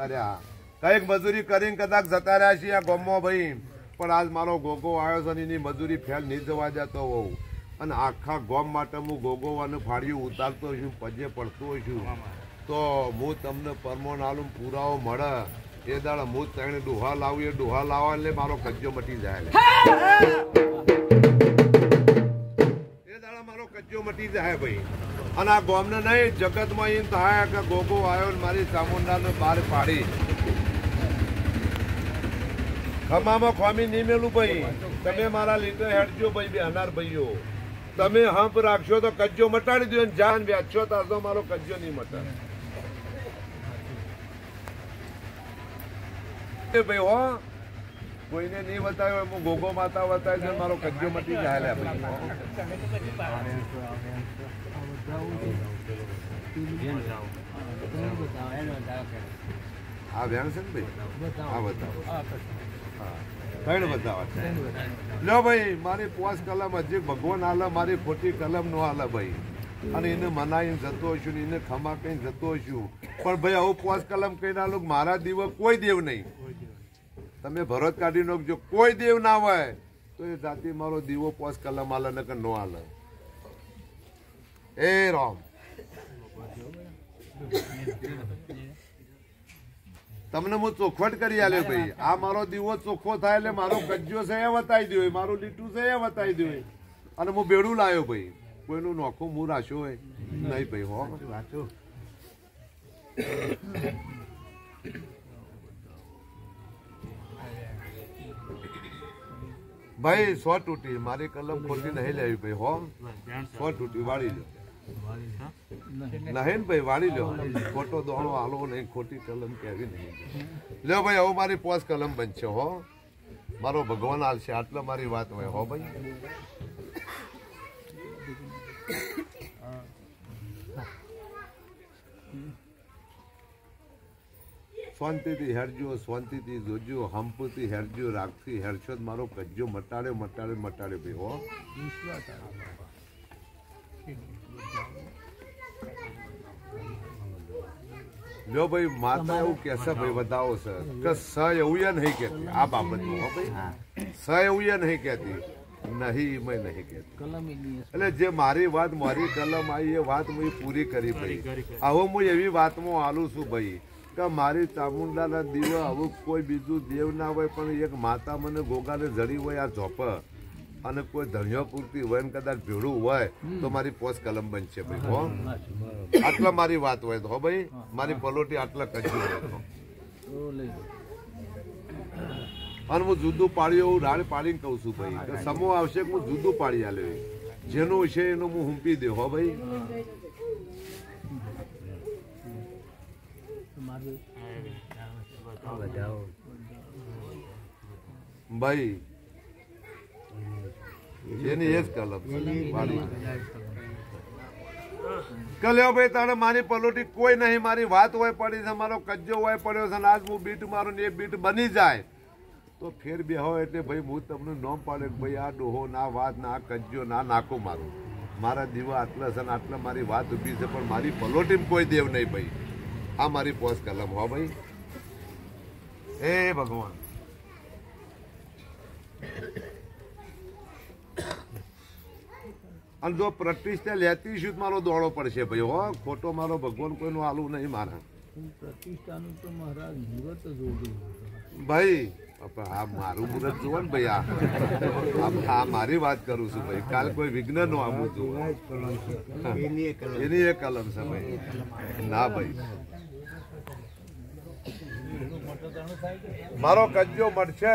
જતા રહ્યા કઈક મજૂરી કરીને કદાચ જતા રહ્યા છીએ આ ગામમાં ભાઈ પણ આજ મારો ગોગો આવ્યો છે એની મજૂરી ફેલ નહીં જવા જતો હોઉં અને આખા ગામ માટે હું ગોગોવાનું ફાળ્યું ઉતારતો છું પજે પડતો છું તો હું તમને પરમોણ આલું પુરાવો મળે એ દાડા હું ત્રણ ડોહા લાવું એ ડોહા લાવવા એટલે મારો કજ્જો મટી જાય એ દાડા મારો કજ્જો મટી જાય ભાઈ અને આ ગામને નહીં જગતમાં એમ થાય કે ગોગો આવ્યો મારી ચામુંડાને બહાર પાડી ખમામાં ખોમી નહીં મેલું ભાઈ તમે મારા લીધે હેડજો ભાઈ બે અનાર ભાઈઓ તમે હંપ રાખશો તો કજ્જો મટાડી દો જાન વ્યાચો તો મારો કજ્જો નહીં મટાડે ભાઈ હો કોઈને નહીં બતાવ્યો હું ગોગો માતા બતાવી દઉં મારો કજ્જો મટી જાય આ વ્યાણ છે ને ભાઈ આ બતાવો કઈ બતાવા લો ભાઈ મારી 5 કલમ હજી ભગવાન હાલે મારી ખોટી કલમ નો હાલે ભાઈ અને એને મનાઈને જતો હશું ને એને ખમા કઈ જતો હશું પણ ભાઈ આવું 5 કલમ કઈ ના લોકો મારા દીવો કોઈ દેવ નહીં તમે ભરત કાઢી નાખજો કોઈ દેવ ના હોય તો એ જાતિ મારો દીવો 5 કલમ હાલે ને કે નો હાલે એ રામ તમને હું ચોખવટ કરી આલ્યો ભાઈ આ મારો દીવો ચોખ્ખો થાય એટલે મારો કજ્જો છે એ વતાવી દો મારું લીટું છે એ વતાવી દો અને હું બેડું લાવ્યો ભાઈ કોઈનું નોખું હું રાખ્યો હોય નહીં ભાઈ હો ભાઈ 100 તૂટી મારી કલમ ખોટી નહીં લેવી ભાઈ હો 100 તૂટી વાળી લો નહીં ભાઈ વાળી લો ખોટો દોણો હાલો નહીં ખોટી કલમ કેવી નહીં લો ભાઈ હવે મારી 5 કલમ બનશે હો મારો ભગવાન હાલશે આટલા મારી વાત હોય હો ભાઈ શાંતિથી હેરજો શાંતિથી જોજો હંપથી હેરજો રાખથી હેરશો મારો કજ્જો મટાડ્યો ભાઈ હો લો ભાઈ માતા એવું કેસે ભાઈ બતાવો છે કે સ એવું એ નહીં કેતી આ બાબતમાં હો ભાઈ સ એવું એ નહીં કેતી નહીં મેં નહીં કેતી એટલે જે મારી વાત મારી કલમ આવી એ વાત મેં પૂરી કરી ભાઈ હવે હું એવી વાતમાં હાલું છું ભાઈ કે મારી ચામુંડાના દીવા આવું કોઈ બીજું દેવ ના હોય પણ એક માતા મને ગોગાને જડી હોય આ ઝોપ અને કોઈ ધણિયો પૂરતી હોય ને કદાચ ભેળું હોય તો મારી 5 કલમ બનશે ભાઈ હો આટલા મારી વાત હોય તો હો ભાઈ મારી પલોટી આટલા કજ્જો હોય અને હું જુદું પાડ્યું એવું રાડ પાડીને કહું છું ભાઈ કે સમો આવશે હું જુદું પાડી આલ્યો જેનું છે એનું હું હુંપી દઉં હો ભાઈ ભાઈ એની એ જ કલમ કલ્યો ભાઈ તારે મારી પલોટી કોઈ નહીં મારી વાત હોય પડી છે મારો કજ્જો હોય પડ્યો છે આજ હું બીટ મારું ને એ બીટ બની જાય તો ફેર બે હોય એટલે ભાઈ હું તમને નોમ પાડે ભાઈ આ ડોહો ના વાત ના કજ્જો ના નાખું મારું મારા દીવા આટલા છે ને આટલા મારી વાત ઊભી છે પણ મારી પલોટીમાં કોઈ દેવ નહીં ભાઈ આ મારી 5 કલમ હો ભાઈ એ ભગવાન અને જો પ્રતિષ્ઠા લેતી છું મારો દોડો પડશે ભાઈ હો ખોટો મારો ભગવાન કોઈનું હાલું નહીં મારા પ્રતિષ્ઠાનું તો મહારાજ મુહૂર્ત જોડ્યું ભાઈ આ મારું મુહૂર્ત જુઓ ને ભાઈ આ મારી વાત કરું છું ભાઈ કાલ કોઈ વિઘ્ન નો આવું જુઓ એની એક કલમ છે ભાઈ ના ભાઈ મારો કજ્જો મળશે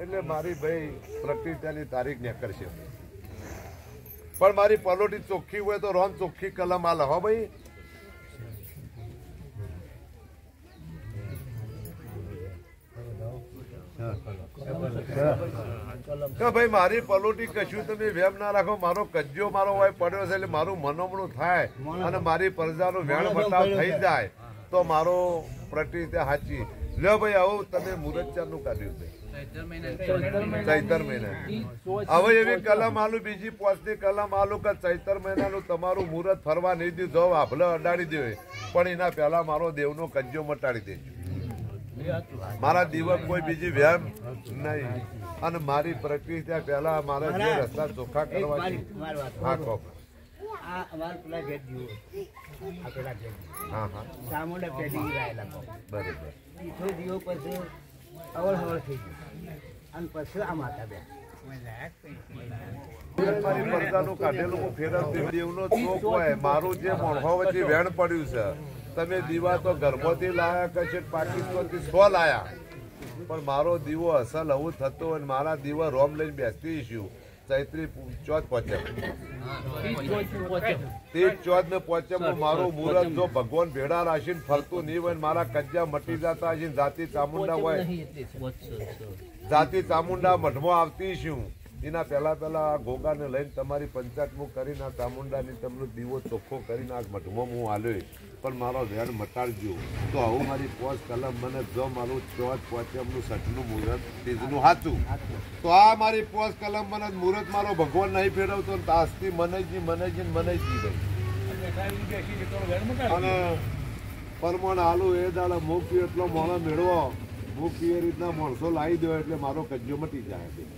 એટલે મારી ભાઈ પ્રતિષ્ઠાની તારીખ નીકળશે પણ મારી પલોટી ચોખ્ખી હોય તો રોમ ચોખ્ખી કલમ હાલ હો ભાઈ કે ભાઈ મારી પલોટી કશું તમે વેમ ના રાખો મારો કજ્જો મારો હોય પડ્યો છે એટલે મારું મનોમણું થાય અને મારી પ્રજાનો વેણ બતાવ થઈ જાય તો મારો પ્રતિષ્ઠા સાચી લ્યો ભાઈ આવું તમે મુહૂર્ત ચારનું કાઢ્યું છે ચૈતર મહિના હવે એવી કલમ આલું બીજી 5ની કલમ આલું કે ચૈતર મહિનાનું તમારું મુહૂર્ત ફરવા નહીં દઉં જો આભલો અડાડી દે પણ એના પહેલા મારો દેવનો કજ્જો મટાડી દેજો મારા દીવા કોઈ બીજી વ્યામ નહીં અને મારી પ્રતિષ્ઠા પહેલા મારે જે રસ્તા ચોખ્ખા કરવા છે હા કહો આ અમાર પેલા ઘેર જીવો આ પેલા ઘેર હા હા ચામુંડા પેઢી રાયેલા કહો બરોબર ઈથો જીવો પછી અવળ હવળ થઈ ગયું અને પછી આ માતા બે મારી પડદાનું કાઢેલું હું ફેરવતી દેવનો ચોક હોય મારું જે મોણહો વચ્ચે વેણ પડ્યું છે તમે દીવા તો ગર્ભોથી લાયા કશે પાકિસ્તાનથી 100 લાયા પણ મારો દીવો અસલ આવું થતો હોય મારા દીવા રોમ લઈને બેસતી છું ચૈત્રી ચોથ પહોંચે 30 ચોથ ને પહોંચે મારું મુહૂર્ત જો ભગવાન ભેડા રાશિને ફરતું નહીં હોય મારા કજ્જા મટી જતા હશે જાતિ ચામુંડા હોય જાતિ ચામુંડા મઠમાં આવતી છું એના પહેલા ગોગાને લઈને તમારી પંચાયતમું કરીને આ ચામુંડાની તમને દીવો ચોખ્ખો કરીને આ મઠમાં હું હાલ્યો પણ મારો વેણ મટાડજો તો આવું મારી પોસ કલમ મને જો મારું ચોથ પોચમનું સઠનું મુહૂર્ત ત્રીજનું સાચું તો આ મારી પોસ કલમ મને મુહૂર્ત મારો ભગવાન નહીં ફેરવતો તાસથી મને જ ભાઈ અને પરમણ હાલું એ દાડા મૂકી એટલો મોણો મેળવો મૂકી એ રીતના માણસો લાવી દો એટલે મારો કજ્જો મટી જાય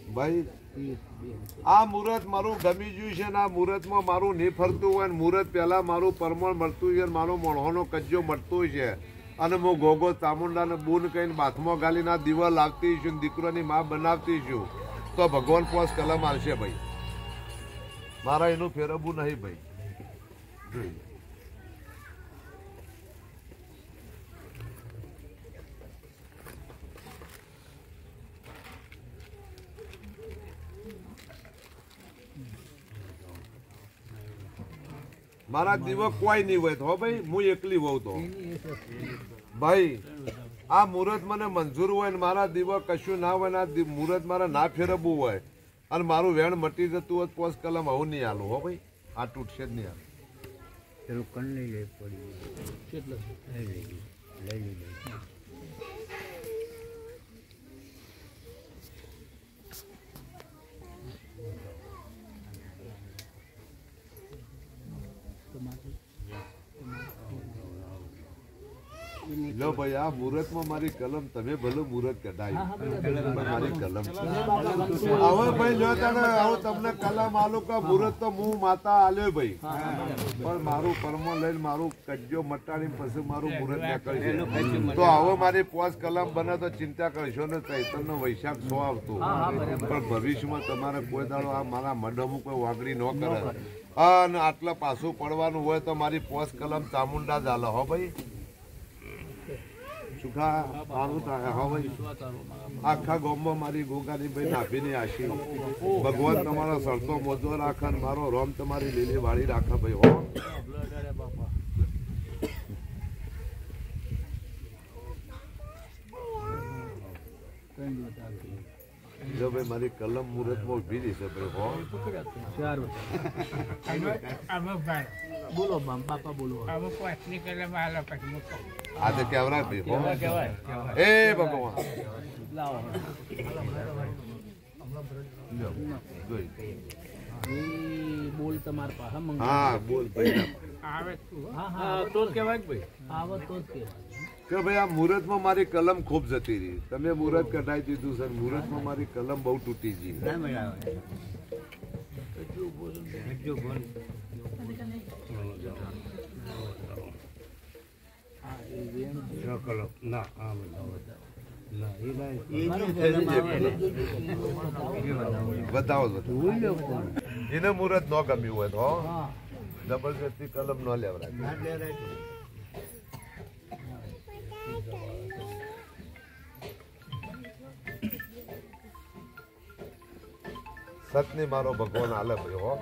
ભાઈ આ મુહૂર્ત મારું ગમી ગયું છે ને આ મુહૂર્તમાં મારું નહીં ફરતું હોય મુહૂર્ત પહેલા મારું પરમણ મળતું છે મારો મોણહોનો કજ્જો મળતો છે અને હું ગોગો ચામુંડાને બૂન કહીને બાથમાં ગાલીને આ દીવા લાવતી છું દીકરાની માં બનાવતી છું તો ભગવાન પોસ કલમ આવશે ભાઈ મારા એનું ફેરવવું નહીં ભાઈ જોઈએ મારા દીવા કોઈ નહીં હોય તો ભાઈ હું એકલી હોઉં તો ભાઈ આ મુહૂર્ત મને મંજૂર હોય ને મારા દીવા કશું ના હોય ને મુહૂર્ત મારા ના ફેરવવું હોય અને મારું વેણ મટી જતું હોય પોસ કલમ આવું નહીં હાલું હો ભાઈ આ તૂટશે જ નહીં હાલું પેલું કણ લઈ લે પડી કેટલા લઈ લો ભાઈ આ મુહૂર્તમાં મારી કલમ તમે ભલે મુહૂર્ત કઢાવી મારી કલમ હવે ભાઈ લો તને હવે તમને કલમ આલું કે મુહૂર્ત તો હું માતા આલ્યો ભાઈ પણ મારું પરમ લઈને મારું કજ્જો મટાડીને પછી મારું મુહૂર્ત નીકળશે તો હવે મારી પોસ કલમ બને તો ચિંતા કરશો ને ચૈતનનો વૈશાખ 100 આવતો પણ ભવિષ્યમાં તમારે કોઈ દાડો આ મારા મઢમાં કોઈ વાગડી ન કરે અને આટલા પાછું પડવાનું હોય તો મારી પોસ કલમ ચામુંડા જ હાલે હો ભાઈ સુખા સારું થાય હા ભાઈ આખા ગામમાં મારી ગોગાની ભાઈ નાભીની આશી ભગવાન તમારો સરતો મોજો રાખે ને મારો રોમ તમારી લીલી વાળી રાખે ભાઈ હો જો ભાઈ મારી કલમ મુહૂર્તમાં ઉભી રહી છે ભાઈ હો બોલો બાપા બોલો આ તો કેવરા ભાઈ હો એ ભગવાન બોલ તમાર પાસે હા બોલ ભાઈ તો જ કહેવાય ભાઈ આવે તો જ કહેવાય કે ભાઈ આ મુહૂર્તમાં મારી કલમ ખૂબ જતી રહી તમે મુહૂર્ત કઢાઈ દીધું સર મુહૂર્તમાં મારી કલમ બહુ તૂટી ગઈ બતાવો એને મુહૂર્ત ન ગમ્યું હોય તો જબરજસ્તી કલમ ન લેવડાય સતની મારો ભગવાન હાલે ભાઈ હો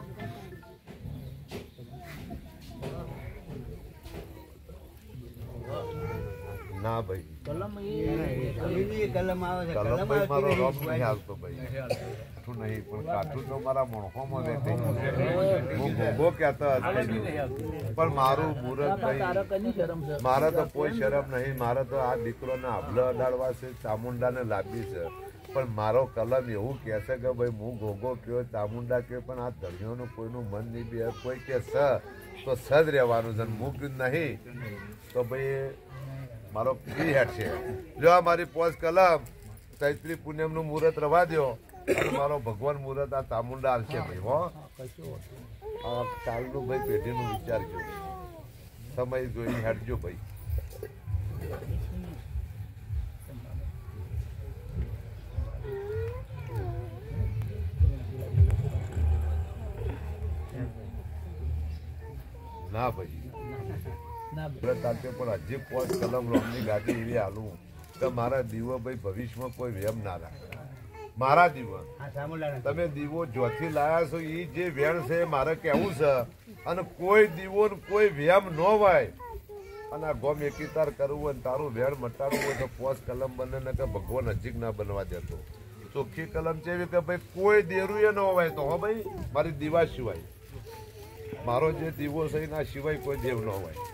ના ભાઈ અમીની કલમ આવે છે કલમ કલમ ભાઈ મારો આવતી રોમ નહીં. નહીં હાલતો ભાઈ કાઠું નહીં પણ કાઠું તો મારા મણકોમાં બેઠી હું ભોગો કહેતો હતો પણ મારું મુહૂર્ત ભાઈ મારે તો કોઈ શરમ નહીં મારે તો આ દીકરોને આભલો અડાડવા છે ચામુંડાને લાંબી છે પણ મારો કલમ એવું કહે છે કે ભાઈ હું ગોગો કયો ચામુંડા કયો પણ આ ધણીઓનું કોઈનું મન નહીં બે કોઈ કે સ તો સ જ રહેવાનું છે મૂક્યું નહીં તો ભાઈ મારો ફ્રી હેડ છે જો આ મારી પોચ કલમ ચૈત્રી પૂનમનું મુહૂર્ત રવા દો અને મારો ભગવાન મુહૂર્ત આ ચામુંડા આવશે ભાઈ હો આ કાલનું ભાઈ પેઢીનું વિચારજો સમય જોઈને હેડજો ભાઈ ના ભાઈ પણ હજી પોચ કલમ રોમની ગાડી એવી હાલું કે મારા દીવો ભાઈ ભવિષ્યમાં કોઈ વેમ ના રાખે મારા દીવા હા ચામુંડાને તમે દીવો જોથી લાયા છો એ જે વેણ છે એ મારે કેવું છે અને કોઈ દીવો ને કોઈ વેમ ન હોય અને આ ગોમ એકીતાર કરવું હોય ને તારું વેણ મટાડવું હોય તો પોચ કલમ બને ને કે ભગવાન નજીક ના બનવા દેતો ચોખ્ખી કલમ છે એવી કે ભાઈ કોઈ દેરું એ ન હોય તો હો ભાઈ મારી દીવા સિવાય મારો જે દીવો છે એના સિવાય કોઈ દેવ ન હોય